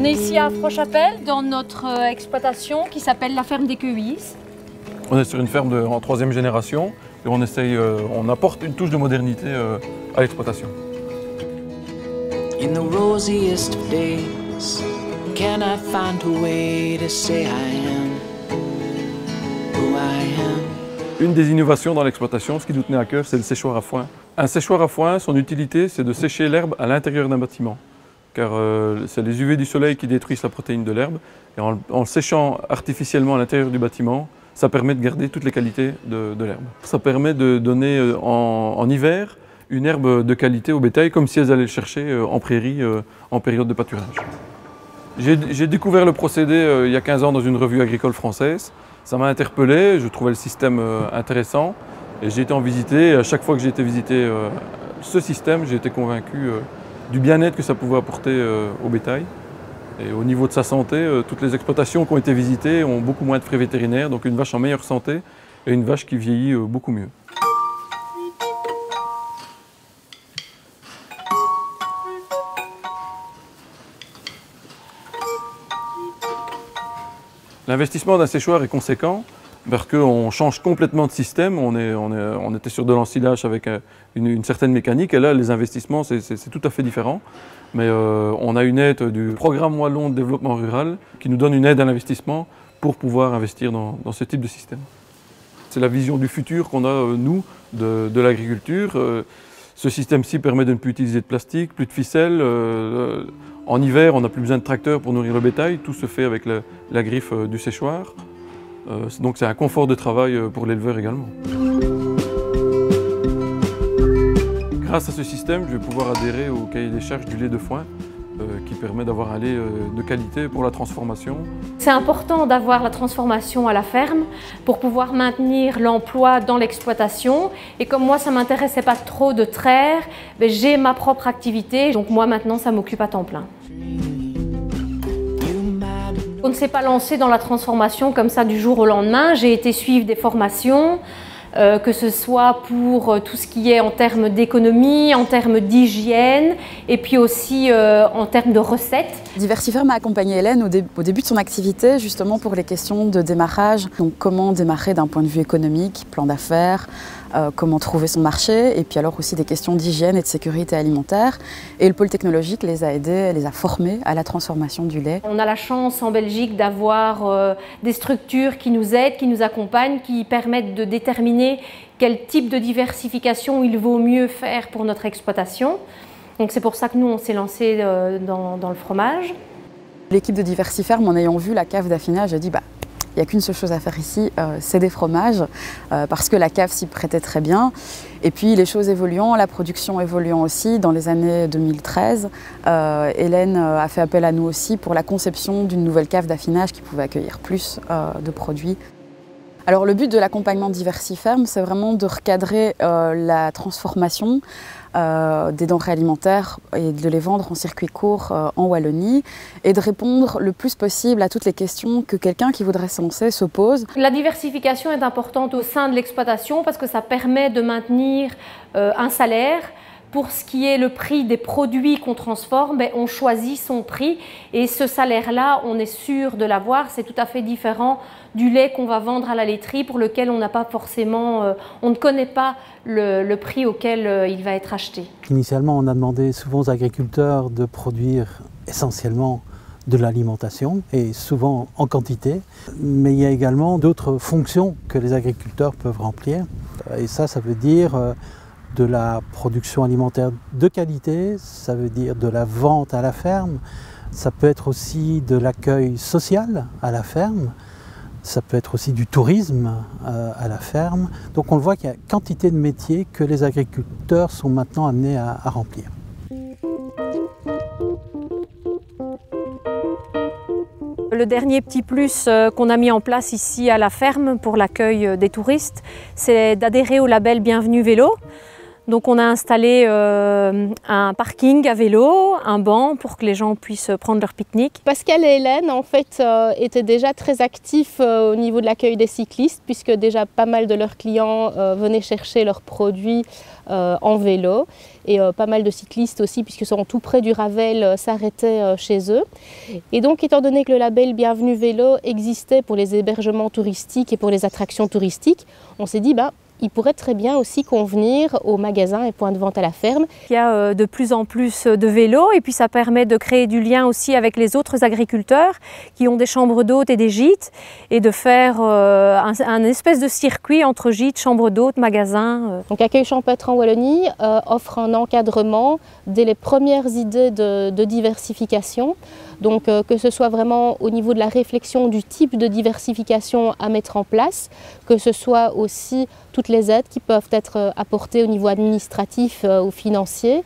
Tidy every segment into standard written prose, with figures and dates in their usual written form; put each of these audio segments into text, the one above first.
On est ici à Afrochapelle, dans notre exploitation qui s'appelle la ferme des Queuillis. On est sur une ferme en 3e génération et on apporte une touche de modernité à l'exploitation. In the rosiest of days, can I find a way to say I am who I am? Une des innovations dans l'exploitation, ce qui nous tenait à cœur, c'est le séchoir à foin. Un séchoir à foin, son utilité, c'est de sécher l'herbe à l'intérieur d'un bâtiment. Car c'est les UV du soleil qui détruisent la protéine de l'herbe. Et en le séchant artificiellement à l'intérieur du bâtiment, ça permet de garder toutes les qualités de l'herbe. Ça permet de donner en hiver une herbe de qualité au bétail, comme si elles allaient le chercher en prairie en période de pâturage. J'ai découvert le procédé il y a 15 ans dans une revue agricole française. Ça m'a interpellé, je trouvais le système intéressant et j'ai été en visiter. Et à chaque fois que j'ai été visiter ce système, j'ai été convaincu du bien-être que ça pouvait apporter au bétail. Et au niveau de sa santé, toutes les exploitations qui ont été visitées ont beaucoup moins de frais vétérinaires, donc une vache en meilleure santé et une vache qui vieillit beaucoup mieux. L'investissement d'un séchoir est conséquent parce qu'on change complètement de système. On était sur de l'ensilage avec une certaine mécanique et là les investissements c'est tout à fait différent. Mais on a une aide du programme wallon de développement rural qui nous donne une aide à l'investissement pour pouvoir investir dans ce type de système. C'est la vision du futur qu'on a nous de l'agriculture. Ce système-ci permet de ne plus utiliser de plastique, plus de ficelle. En hiver, on n'a plus besoin de tracteurs pour nourrir le bétail. Tout se fait avec la griffe du séchoir. Donc c'est un confort de travail pour l'éleveur également. Grâce à ce système, je vais pouvoir adhérer au cahier des charges du lait de foin qui permet d'avoir un lait de qualité pour la transformation. C'est important d'avoir la transformation à la ferme pour pouvoir maintenir l'emploi dans l'exploitation. Et comme moi, ça ne m'intéressait pas trop de traire, j'ai ma propre activité. Donc moi, maintenant, ça m'occupe à temps plein. On ne s'est pas lancé dans la transformation comme ça du jour au lendemain. J'ai été suivre des formations. Que ce soit pour tout ce qui est en termes d'économie, en termes d'hygiène et puis aussi en termes de recettes. Diversiferm a accompagné Hélène au début de son activité justement pour les questions de démarrage. Donc comment démarrer d'un point de vue économique, plan d'affaires, comment trouver son marché et puis alors aussi des questions d'hygiène et de sécurité alimentaire. Et le pôle technologique les a aidés, les a formés à la transformation du lait. On a la chance en Belgique d'avoir des structures qui nous aident, qui nous accompagnent, qui permettent de déterminer quel type de diversification il vaut mieux faire pour notre exploitation. Donc c'est pour ça que nous on s'est lancé dans le fromage. L'équipe de Diversiferm, en ayant vu la cave d'affinage, a dit il n'y a qu'une seule chose à faire ici, c'est des fromages, parce que la cave s'y prêtait très bien. Et puis les choses évoluant, la production évoluant aussi, dans les années 2013, Hélène a fait appel à nous aussi pour la conception d'une nouvelle cave d'affinage qui pouvait accueillir plus de produits. Alors le but de l'accompagnement Diversiferm, c'est vraiment de recadrer la transformation des denrées alimentaires et de les vendre en circuit court en Wallonie et de répondre le plus possible à toutes les questions que quelqu'un qui voudrait se lancer se pose. La diversification est importante au sein de l'exploitation parce que ça permet de maintenir un salaire. Pour ce qui est le prix des produits qu'on transforme, on choisit son prix et ce salaire-là, on est sûr de l'avoir. C'est tout à fait différent du lait qu'on va vendre à la laiterie pour lequel on n'a pas forcément, on ne connaît pas le prix auquel il va être acheté. Initialement, on a demandé souvent aux agriculteurs de produire essentiellement de l'alimentation et souvent en quantité. Mais il y a également d'autres fonctions que les agriculteurs peuvent remplir. Et ça veut dire de la production alimentaire de qualité, ça veut dire de la vente à la ferme, ça peut être aussi de l'accueil social à la ferme, ça peut être aussi du tourisme à la ferme. Donc on le voit qu'il y a quantité de métiers que les agriculteurs sont maintenant amenés à remplir. Le dernier petit plus qu'on a mis en place ici à la ferme pour l'accueil des touristes, c'est d'adhérer au label Bienvenue Vélo. Donc on a installé un parking à vélo, un banc pour que les gens puissent prendre leur pique-nique. Pascal et Hélène en fait étaient déjà très actifs au niveau de l'accueil des cyclistes puisque déjà pas mal de leurs clients venaient chercher leurs produits en vélo et pas mal de cyclistes aussi puisque sont tout près du Ravel s'arrêtaient chez eux. Et donc étant donné que le label Bienvenue Vélo existait pour les hébergements touristiques et pour les attractions touristiques, on s'est dit il pourrait très bien aussi convenir aux magasins et points de vente à la ferme. Il y a de plus en plus de vélos et puis ça permet de créer du lien aussi avec les autres agriculteurs qui ont des chambres d'hôtes et des gîtes et de faire un espèce de circuit entre gîtes, chambres d'hôtes, magasins. Donc Accueil Champêtre en Wallonie offre un encadrement dès les premières idées de diversification. Donc que ce soit vraiment au niveau de la réflexion du type de diversification à mettre en place, que ce soit aussi toutes les aides qui peuvent être apportées au niveau administratif ou financier,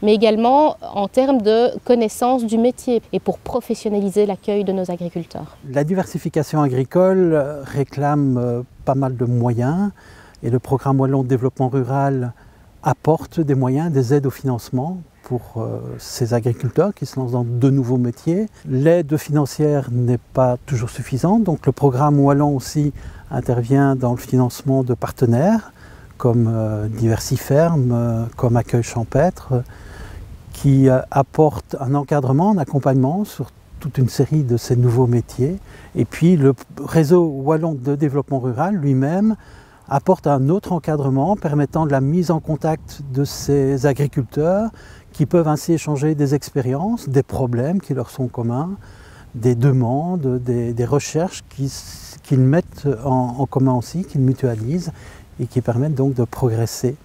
mais également en termes de connaissance du métier et pour professionnaliser l'accueil de nos agriculteurs. La diversification agricole réclame pas mal de moyens et le programme Wallon de développement rural apporte des moyens, des aides au financement pour ces agriculteurs qui se lancent dans de nouveaux métiers. L'aide financière n'est pas toujours suffisante, donc le programme Wallon aussi intervient dans le financement de partenaires comme Diversiferme, comme Accueil Champêtre, qui apportent un encadrement, un accompagnement sur toute une série de ces nouveaux métiers. Et puis le réseau Wallon de développement rural lui-même apporte un autre encadrement permettant de la mise en contact de ces agriculteurs qui peuvent ainsi échanger des expériences, des problèmes qui leur sont communs, des demandes, des recherches qu'ils mettent en commun aussi, qu'ils mutualisent et qui permettent donc de progresser.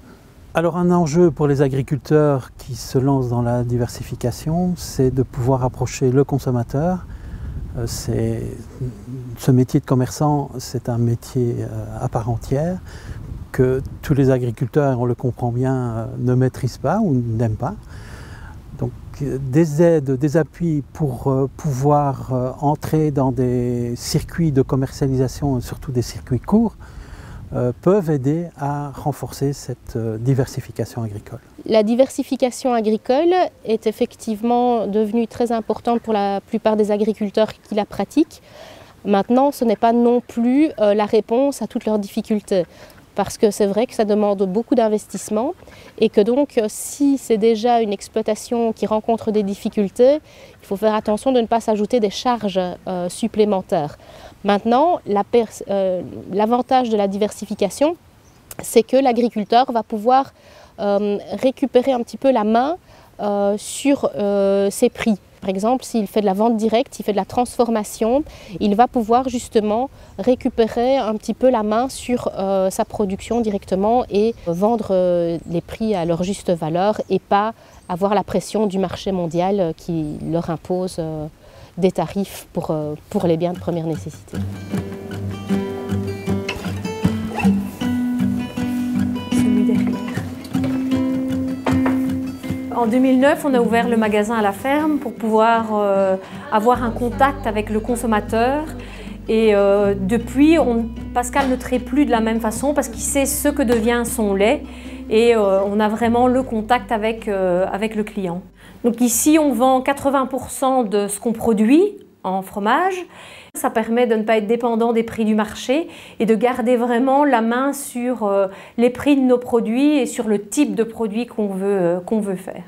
Alors un enjeu pour les agriculteurs qui se lancent dans la diversification, c'est de pouvoir approcher le consommateur. Ce métier de commerçant, c'est un métier à part entière que tous les agriculteurs, on le comprend bien, ne maîtrisent pas ou n'aiment pas. Donc des aides, des appuis pour pouvoir entrer dans des circuits de commercialisation, et surtout des circuits courts, peuvent aider à renforcer cette diversification agricole. La diversification agricole est effectivement devenue très importante pour la plupart des agriculteurs qui la pratiquent. Maintenant, ce n'est pas non plus la réponse à toutes leurs difficultés. Parce que c'est vrai que ça demande beaucoup d'investissement et que donc si c'est déjà une exploitation qui rencontre des difficultés, il faut faire attention de ne pas s'ajouter des charges supplémentaires. Maintenant, l'avantage de la diversification, c'est que l'agriculteur va pouvoir récupérer un petit peu la main sur ses prix. Par exemple, s'il fait de la vente directe, s'il fait de la transformation, il va pouvoir justement récupérer un petit peu la main sur sa production directement et vendre les prix à leur juste valeur et pas avoir la pression du marché mondial qui leur impose des tarifs pour les biens de première nécessité. En 2009, on a ouvert le magasin à la ferme pour pouvoir avoir un contact avec le consommateur. Et depuis, Pascal ne traite plus de la même façon parce qu'il sait ce que devient son lait. Et on a vraiment le contact avec le client. Donc ici, on vend 80% de ce qu'on produit en fromage. Ça permet de ne pas être dépendant des prix du marché et de garder vraiment la main sur les prix de nos produits et sur le type de produit qu'on veut faire.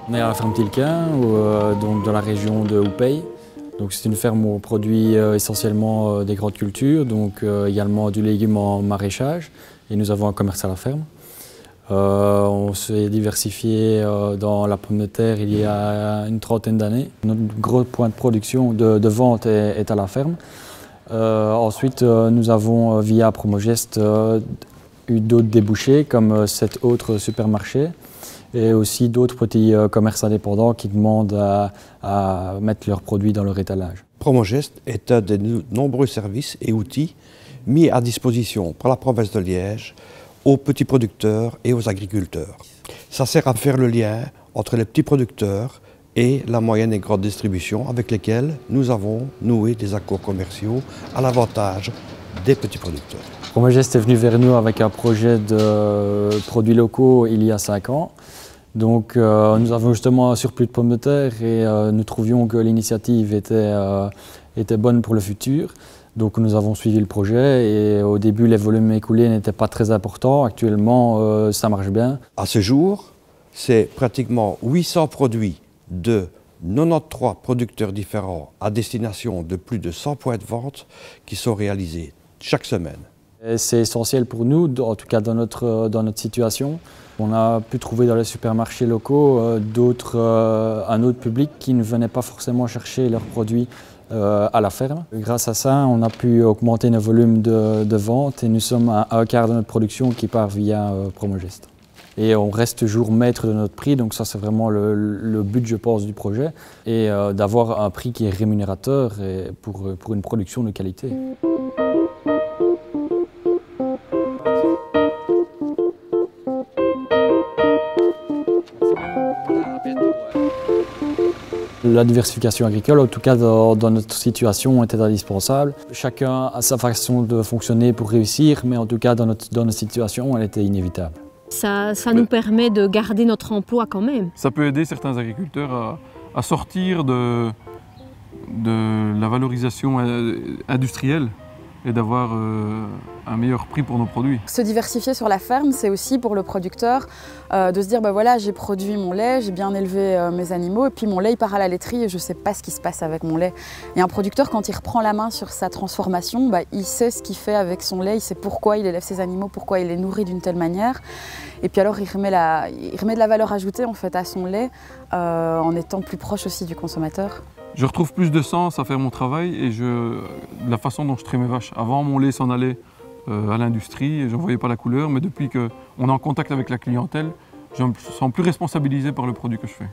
On est à la ferme Tilquin, donc dans la région de Houpey. C'est une ferme où on produit essentiellement des grandes cultures, donc également du légume en maraîchage, et nous avons un commerce à la ferme. On s'est diversifié dans la pomme de terre il y a une trentaine d'années. Notre gros point de production, de vente est à la ferme. Ensuite, nous avons via Promogest eu d'autres débouchés comme cet autre supermarché. Et aussi d'autres petits commerces indépendants qui demandent à mettre leurs produits dans leur étalage. Promogest est un des nombreux services et outils mis à disposition par la province de Liège aux petits producteurs et aux agriculteurs. Ça sert à faire le lien entre les petits producteurs et la moyenne et grande distribution avec lesquelles nous avons noué des accords commerciaux à l'avantage des petits producteurs. Promogest est venu vers nous avec un projet de produits locaux il y a 5 ans. Donc nous avons justement un surplus de pommes de terre et nous trouvions que l'initiative était bonne pour le futur. Donc nous avons suivi le projet et au début les volumes écoulés n'étaient pas très importants. Actuellement ça marche bien. À ce jour, c'est pratiquement 800 produits de 93 producteurs différents à destination de plus de 100 points de vente qui sont réalisés chaque semaine. C'est essentiel pour nous, en tout cas dans notre situation. On a pu trouver dans les supermarchés locaux un autre public qui ne venait pas forcément chercher leurs produits à la ferme. Grâce à ça, on a pu augmenter nos volumes de vente et nous sommes à un quart de notre production qui part via Promogest. Et on reste toujours maître de notre prix, donc ça c'est vraiment le but, je pense, du projet, et d'avoir un prix qui est rémunérateur et pour une production de qualité. La diversification agricole, en tout cas dans notre situation, était indispensable. Chacun a sa façon de fonctionner pour réussir, mais en tout cas dans notre situation, elle était inévitable. Ça nous permet de garder notre emploi quand même. Ça peut aider certains agriculteurs à sortir de la valorisation industrielle et d'avoir un meilleur prix pour nos produits. Se diversifier sur la ferme, c'est aussi pour le producteur de se dire bah voilà, j'ai produit mon lait, j'ai bien élevé mes animaux et puis mon lait il part à la laiterie et je ne sais pas ce qui se passe avec mon lait. Et un producteur, quand il reprend la main sur sa transformation, bah, il sait ce qu'il fait avec son lait, il sait pourquoi il élève ses animaux, pourquoi il les nourrit d'une telle manière. Et puis alors il remet de la valeur ajoutée en fait à son lait en étant plus proche aussi du consommateur. Je retrouve plus de sens à faire mon travail et la façon dont je traite mes vaches. Avant, mon lait s'en allait à l'industrie et je ne voyais pas la couleur, mais depuis qu'on est en contact avec la clientèle, je me sens plus responsabilisé par le produit que je fais.